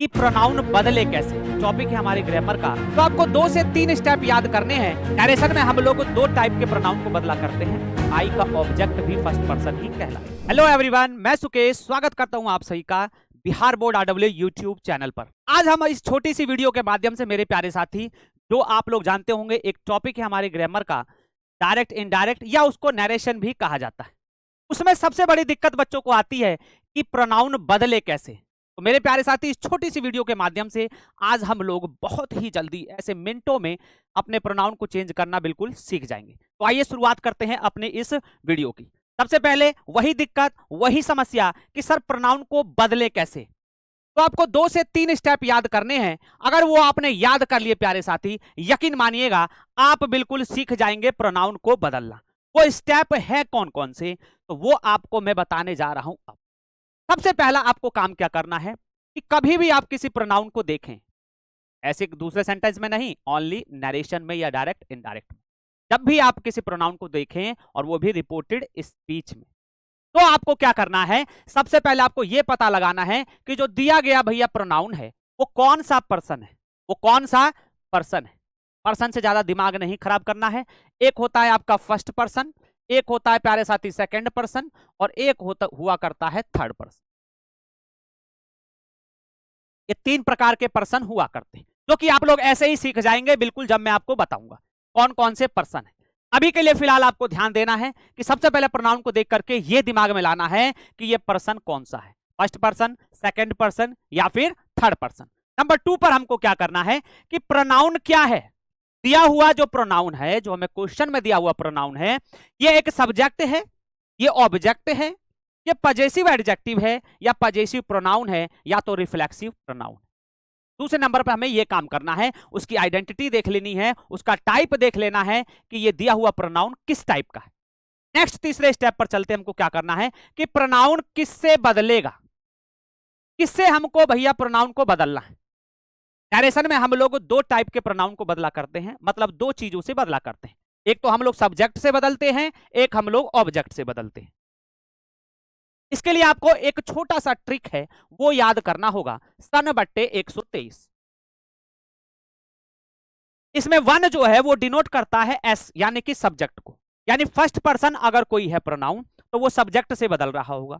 कि प्रोनाउन बदले कैसे। टॉपिक है हमारे ग्रामर का। तो आपको 2 से 3 स्टेप याद करने हैं। नरेशन में हम लोग 2 टाइप के प्रोनाउन को बदला करते हैं। आई का ऑब्जेक्ट भी फर्स्ट पर्सन ही कहलाए। हेलो एवरीवन, मैं सुकेश स्वागत करता हूं आप सभी का Bihar board R W YouTube channel पर। आज हम इस छोटी सी वीडियो के माध्यम से मेरे प्यारे साथी, जो आप लोग जानते होंगे, एक टॉपिक है हमारे ग्रामर का, डायरेक्ट इनडायरेक्ट या उसको नरेशन भी कहा जाता है। उसमें सबसे बड़ी दिक्कत बच्चों को आती है कि प्रोनाउन बदले कैसे। तो मेरे प्यारे साथी, इस छोटी सी वीडियो के माध्यम से आज हम लोग बहुत ही जल्दी ऐसे मिनटों में अपने प्रोनाउन को चेंज करना बिल्कुल सीख जाएंगे। तो आइए शुरुआत करते हैं अपने इस वीडियो की। सबसे पहले वही दिक्कत, वही समस्या कि सर प्रोनाउन को बदले कैसे। तो आपको 2 से 3 स्टेप याद करने हैं। अगर वो आपने याद कर लिए प्यारे साथी, यकीन मानिएगा आप बिल्कुल सीख जाएंगे प्रोनाउन को बदलना। वो स्टेप है कौन कौन से, तो वो आपको मैं बताने जा रहा हूं। अब सबसे पहला आपको काम क्या करना है कि कभी भी आप किसी प्रोनाउन को देखें, ऐसे दूसरे सेंटेंस में नहीं, ओनली नरेशन में या डायरेक्ट इनडायरेक्ट में, जब भी आप किसी प्रोनाउन को देखें और वो भी रिपोर्टेड स्पीच में, तो आपको क्या करना है। सबसे पहले आपको यह पता लगाना है कि जो दिया गया भैया प्रोनाउन है वो कौन सा पर्सन है। वो कौन सा पर्सन है। पर्सन से ज्यादा दिमाग नहीं खराब करना है। एक होता है आपका फर्स्ट पर्सन, एक होता है प्यारे साथी सेकंड पर्सन, और एक हुआ करता है थर्ड पर्सन। ये 3 प्रकार के पर्सन हुआ करते हैं, जो कि आप लोग ऐसे ही सीख जाएंगे बिल्कुल जब मैं आपको बताऊंगा कौन कौन से पर्सन है। अभी के लिए फिलहाल आपको ध्यान देना है कि सबसे पहले प्रोनाउन को देख करके ये दिमाग में लाना है कि ये पर्सन कौन सा है, फर्स्ट पर्सन, सेकंड पर्सन या फिर थर्ड पर्सन। नंबर 2 पर हमको क्या करना है कि प्रोनाउन क्या है। दिया हुआ जो प्रोनाउन है, जो हमें क्वेश्चन में दिया हुआ प्रोनाउन है, ये एक सब्जेक्ट है, ये ऑब्जेक्ट है, ये पजेसिव एडजेक्टिव है या पजेसिव प्रोनाउन है या तो रिफ्लेक्सिव प्रोनाउन। दूसरे नंबर पर हमें यह काम करना है, उसकी आइडेंटिटी देख लेनी है, उसका टाइप देख लेना है कि यह दिया हुआ प्रोनाउन किस टाइप का है। नेक्स्ट तीसरे स्टेप पर चलते हमको क्या करना है कि प्रोनाउन किससे बदलेगा, किससे हमको भैया प्रोनाउन को बदलना है। नरेशन में हम लोग 2 टाइप के प्रोनाउन को बदला करते हैं, मतलब 2 चीजों से बदला करते हैं। एक तो हम लोग सब्जेक्ट से बदलते हैं, एक हम लोग ऑब्जेक्ट से बदलते हैं। इसके लिए आपको एक छोटा सा ट्रिक है, वो याद करना होगा, सन बट्टे 123। इसमें 1 जो है वो डिनोट करता है एस, यानी कि सब्जेक्ट को। यानी फर्स्ट पर्सन अगर कोई है प्रोनाउन तो वो सब्जेक्ट से बदल रहा होगा।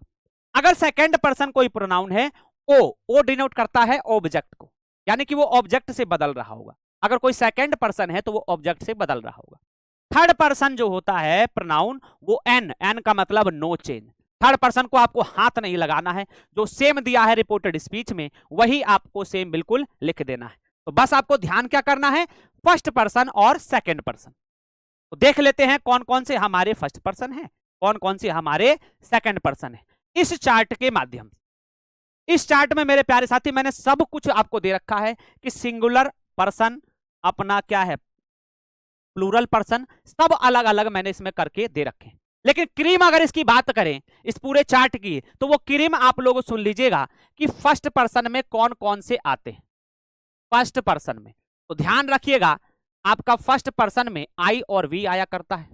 अगर सेकंड पर्सन कोई प्रोनाउन है, ओ डिनोट करता है ऑब्जेक्ट को, यानी कि वो ऑब्जेक्ट से बदल रहा होगा। अगर कोई सेकंड पर्सन है तो वो ऑब्जेक्ट से बदल रहा होगा। थर्ड पर्सन जो होता है प्रोनाउन, वो एन का मतलब नो चेंज। थर्ड पर्सन को आपको हाथ नहीं लगाना है, जो सेम दिया है रिपोर्टेड स्पीच में वही आपको सेम बिल्कुल लिख देना है। तो बस आपको ध्यान क्या करना है, फर्स्ट पर्सन और सेकंड पर्सन। तो देख लेते हैं कौन कौन से हमारे फर्स्ट पर्सन हैं, कौन कौन से हमारे सेकंड पर्सन हैं, इस चार्ट के माध्यम से। इस चार्ट में मेरे प्यारे साथी मैंने सब कुछ आपको दे रखा है कि सिंगुलर पर्सन अपना क्या है, प्लूरल पर्सन, सब अलग अलग मैंने इसमें करके दे रखे हैं। लेकिन क्रीम अगर इसकी बात करें इस पूरे चार्ट की, तो वो क्रीम आप लोग सुन लीजिएगा कि फर्स्ट पर्सन में कौन कौन से आते हैं। फर्स्ट पर्सन में तो ध्यान रखिएगा, आपका फर्स्ट पर्सन में आई और वी आया करता है।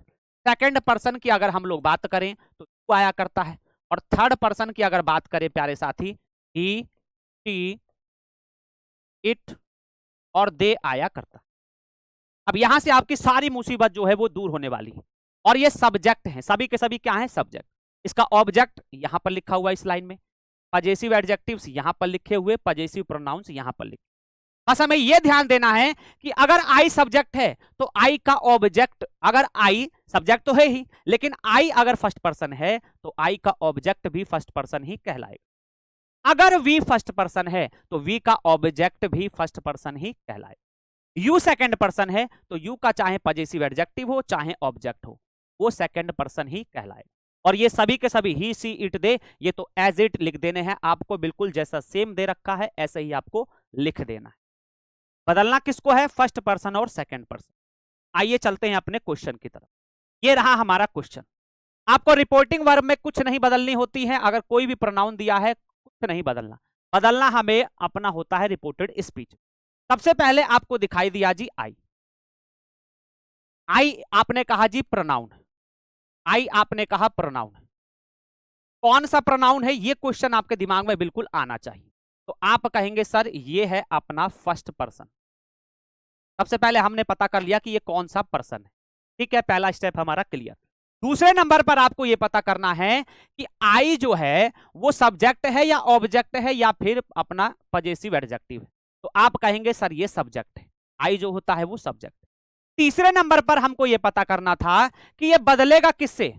सेकंड पर्सन की अगर हम लोग बात करें तो यू आया करता है। और थर्ड पर्सन की अगर बात करें प्यारे साथी, ही, शी, इट और दे आया करता है। अब यहां से आपकी सारी मुसीबत जो है वो दूर होने वाली है। और ये सब्जेक्ट हैं, सभी के सभी क्या हैं, सब्जेक्ट। इसका ऑब्जेक्ट यहां पर लिखा हुआ इस लाइन में, पजेसिव एडजेक्टिव्स यहां पर लिखे हुए, पजेसिव प्रोनाउंस यहां पर लिखे। बस हमें यह ध्यान देना है कि अगर आई सब्जेक्ट है तो आई का ऑब्जेक्ट, अगर आई सब्जेक्ट तो है ही, लेकिन आई अगर फर्स्ट पर्सन है तो आई का ऑब्जेक्ट भी फर्स्ट पर्सन ही कहलाएगा। अगर वी फर्स्ट पर्सन है तो वी का ऑब्जेक्ट भी फर्स्ट पर्सन ही कहलाएगा। यू सेकंड पर्सन है तो यू का चाहे पजेसिव एडजेक्टिव हो चाहे ऑब्जेक्ट हो, वो सेकंड पर्सन ही कहलाएगा। और ये सभी के सभी ही, सी, इट, दे, ये तो एज इट लिख देने हैं आपको, बिल्कुल जैसा सेम दे रखा है ऐसे ही आपको लिख देना है। बदलना किसको है, फर्स्ट पर्सन और सेकंड पर्सन। आइए चलते हैं अपने क्वेश्चन की तरफ। ये रहा हमारा क्वेश्चन। आपको रिपोर्टिंग वर्ब में कुछ नहीं बदलनी होती है। अगर कोई भी प्रोनाउन दिया है कुछ नहीं बदलना, बदलना हमें अपना होता है रिपोर्टेड स्पीच। सबसे पहले आपको दिखाई दिया जी आई। आई आपने कहा जी प्रोनाउन, आई आपने कहा प्रोनाउन। कौन सा प्रोनाउन है ये क्वेश्चन आपके दिमाग में बिल्कुल आना चाहिए। तो तो आप कहेंगे सर ये है अपना फर्स्ट पर्सन। सबसे पहले हमने पता कर लिया कि ये कौन सा पर्सन है, ठीक है, पहला स्टेप हमारा क्लियर। दूसरे नंबर पर आपको ये पता करना है कि आई जो है वो सब्जेक्ट है या ऑब्जेक्ट है या फिर अपना पजेसिव एडजेक्टिव है। तो आप कहेंगे सर ये सब्जेक्ट है, आई जो होता है वो सब्जेक्ट। तीसरे नंबर पर हमको ये पता करना था कि ये बदलेगा किससे,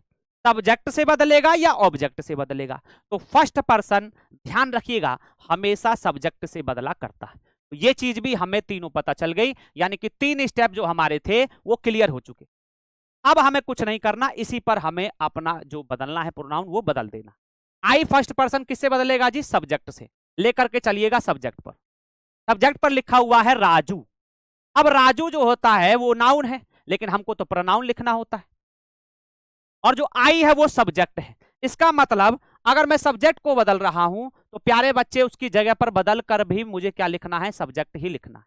सब्जेक्ट से बदलेगा या ऑब्जेक्ट से बदलेगा। तो फर्स्ट पर्सन ध्यान रखिएगा हमेशा सब्जेक्ट से बदला करता है। तो ये चीज भी हमें तीनों पता चल गई, यानी कि 3 स्टेप जो हमारे थे वो क्लियर हो चुके। अब हमें कुछ नहीं करना, इसी पर हमें अपना जो बदलना है प्रोनाउन वो बदल देना। आई फर्स्ट पर्सन किससे बदलेगा जी, सब्जेक्ट से। लेकर के चलिएगा सब्जेक्ट पर। सब्जेक्ट पर लिखा हुआ है राजू। अब राजू जो होता है वो नाउन है, लेकिन हमको तो प्रोनाउन लिखना होता है, और जो आई है वो सब्जेक्ट है। इसका मतलब अगर मैं सब्जेक्ट को बदल रहा हूं तो प्यारे बच्चे उसकी जगह पर बदल कर भी मुझे क्या लिखना है, सब्जेक्ट ही लिखना है।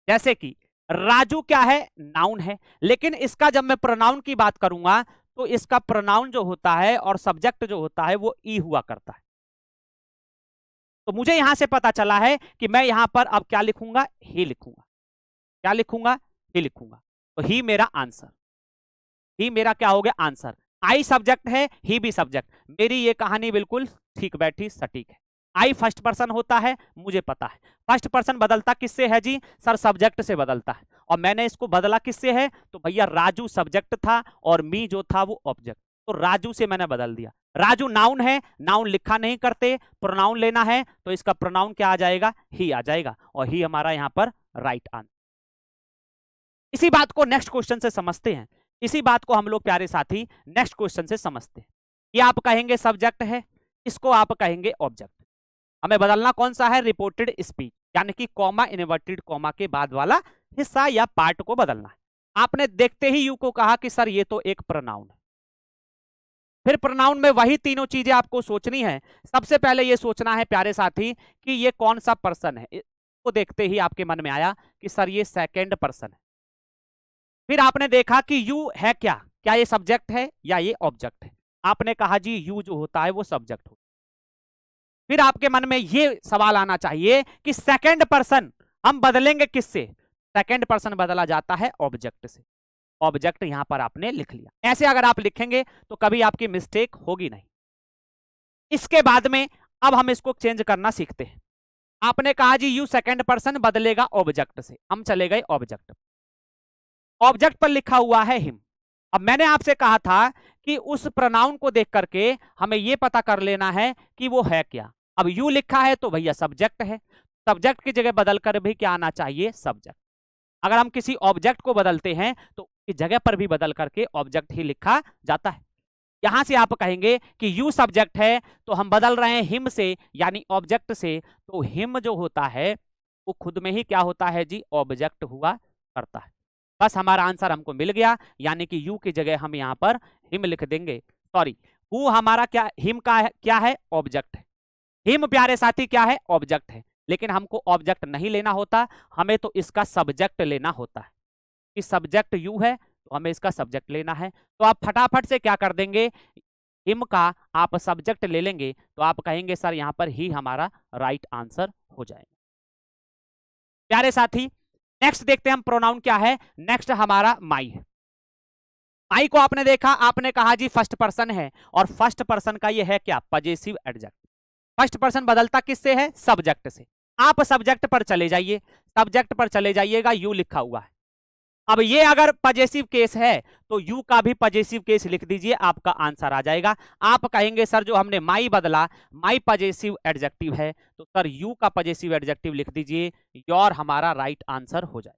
जैसे कि राजू क्या है, नाउन है, लेकिन इसका जब मैं प्रोनाउन की बात करूंगा तो इसका प्रोनाउन जो होता है और सब्जेक्ट जो होता है वो ई हुआ करता है। तो मुझे यहां से पता चला है कि मैं यहां पर अब क्या लिखूंगा, ही लिखूंगा। क्या लिखूंगा, ही लिखूंगा। तो ही मेरा आंसर, ही मेरा क्या हो गया आंसर। आई सब्जेक्ट है, ही भी सब्जेक्ट। मेरी ये कहानी बिल्कुल ठीक बैठी, सटीक है। आई फर्स्ट पर्सन होता है, मुझे पता है। फर्स्ट पर्सन बदलता किससे है जी, सर सब्जेक्ट से बदलता है। और मैंने इसको बदला किससे है, तो भैया राजू सब्जेक्ट था और मी जो था वो ऑब्जेक्ट, तो राजू से मैंने बदल दिया। राजू नाउन है, नाउन लिखा नहीं करते, प्रोनाउन लेना है, तो इसका प्रोनाउन क्या आ जाएगा, ही आ जाएगा, और ही हमारा यहां पर राइट आंसर। इसी बात को नेक्स्ट क्वेश्चन से समझते हैं। इसी बात को हम लोग प्यारे साथी नेक्स्ट क्वेश्चन से समझते हैं। ये आप कहेंगे सब्जेक्ट है, इसको आप कहेंगे ऑब्जेक्ट। हमें बदलना कौन सा है, रिपोर्टेड स्पीच, यानी कि कॉमा इन्वर्टेड कॉमा के बाद वाला हिस्सा या पार्ट को बदलना है। आपने देखते ही यू को कहा कि सर ये तो एक प्रोनाउन है। फिर प्रोनाउन में वही तीनों चीजें आपको सोचनी है। सबसे पहले ये सोचना है प्यारे साथी कि ये कौन सा पर्सन है। इसको देखते ही आपके मन में आया कि सर ये सेकेंड पर्सन है। फिर आपने देखा कि यू है क्या, क्या ये सब्जेक्ट है या ये ऑब्जेक्ट है। आपने कहा जी यू जो होता है वो सब्जेक्ट हो। फिर आपके मन में ये सवाल आना चाहिए कि सेकंड पर्सन हम बदलेंगे किससे, सेकंड पर्सन बदला जाता है ऑब्जेक्ट से। ऑब्जेक्ट यहां पर आपने लिख लिया। ऐसे अगर आप लिखेंगे तो कभी आपकी मिस्टेक होगी नहीं। इसके बाद में अब हम इसको चेंज करना सीखते हैं। आपने कहा जी यू सेकंड पर्सन बदलेगा ऑब्जेक्ट से, हम चले गए ऑब्जेक्ट। ऑब्जेक्ट पर लिखा हुआ है हिम। अब मैंने आपसे कहा था कि उस प्रोनाउन को देख करके हमें यह पता कर लेना है कि वो है क्या। अब यू लिखा है तो भैया सब्जेक्ट है, सब्जेक्ट की जगह बदलकर भी क्या आना चाहिए, सब्जेक्ट। अगर हम किसी ऑब्जेक्ट को बदलते हैं तो उसकी जगह पर भी बदल करके ऑब्जेक्ट ही लिखा जाता है। यहां से आप कहेंगे कि यू सब्जेक्ट है तो हम बदल रहे हैं हिम से, यानी ऑब्जेक्ट से। तो हिम जो होता है वो खुद में ही क्या होता है जी, ऑब्जेक्ट हुआ करता है। बस हमारा आंसर हमको मिल गया, यानी कि यू की जगह हम यहां पर हिम लिख देंगे। सॉरी, हु हमारा क्या, हिम का है, क्या है, ऑब्जेक्ट है। हिम प्यारे साथी क्या है, ऑब्जेक्ट है। लेकिन हमको ऑब्जेक्ट नहीं लेना होता, हमें तो इसका सब्जेक्ट लेना होता है। कि सब्जेक्ट यू है तो हमें इसका सब्जेक्ट लेना है। तो आप फटाफट से क्या कर देंगे, हिम का आप सब्जेक्ट ले लेंगे तो आप कहेंगे सर यहां पर ही हमारा राइट आंसर हो जाएगा। प्यारे साथी नेक्स्ट देखते हैं हम प्रोनाउन क्या है। नेक्स्ट हमारा माई है। माई को आपने देखा, आपने कहा जी फर्स्ट पर्सन है, और फर्स्ट पर्सन का ये है क्या, पजेसिव एडजेक्ट। फर्स्ट पर्सन बदलता किससे है, सब्जेक्ट से। आप सब्जेक्ट पर चले जाइए, सब्जेक्ट पर चले जाइएगा, यू लिखा हुआ है। अब ये अगर पजेसिव केस है तो यू का भी पजेसिव केस लिख दीजिए, आपका आंसर आ जाएगा। आप कहेंगे सर जो हमने माई बदला, माई पजेसिव एडजेक्टिव है, तो सर यू का पजेसिव एडजेक्टिव लिख दीजिए, योर हमारा राइट आंसर हो जाए।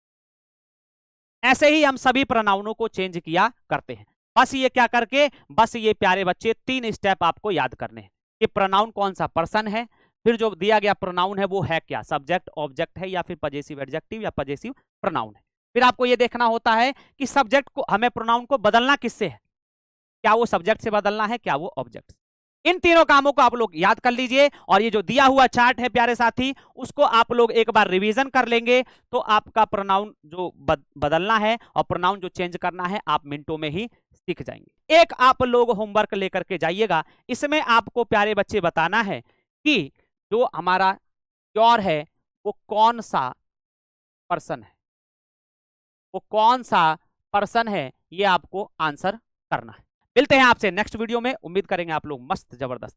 ऐसे ही हम सभी प्रोनाउनों को चेंज किया करते हैं। बस ये क्या करके, बस ये प्यारे बच्चे 3 स्टेप आपको याद करने हैं कि प्रोनाउन कौन सा, पर्सन है, फिर जो दिया गया प्रोनाउन है वो है क्या, सब्जेक्ट, ऑब्जेक्ट है, या फिर पजेसिव एडजेक्टिव या पजेसिव प्रोनाउन है। फिर आपको ये देखना होता है कि सब्जेक्ट को, हमें प्रोनाउन को बदलना किससे है, क्या वो सब्जेक्ट से बदलना है, क्या वो ऑब्जेक्ट। इन तीनों कामों को आप लोग याद कर लीजिए, और ये जो दिया हुआ चार्ट है प्यारे साथी, उसको आप लोग एक बार रिवीजन कर लेंगे तो आपका प्रोनाउन जो बदलना है और प्रोनाउन जो चेंज करना है आप मिनटों में ही सीख जाएंगे। एक आप लोग होमवर्क लेकर के जाइएगा, इसमें आपको प्यारे बच्चे बताना है कि जो हमारा प्योर है वो कौन सा पर्सन है, वो कौन सा पर्सन है, ये आपको आंसर करना है। मिलते हैं आपसे नेक्स्ट वीडियो में, उम्मीद करेंगे आप लोग मस्त जबरदस्त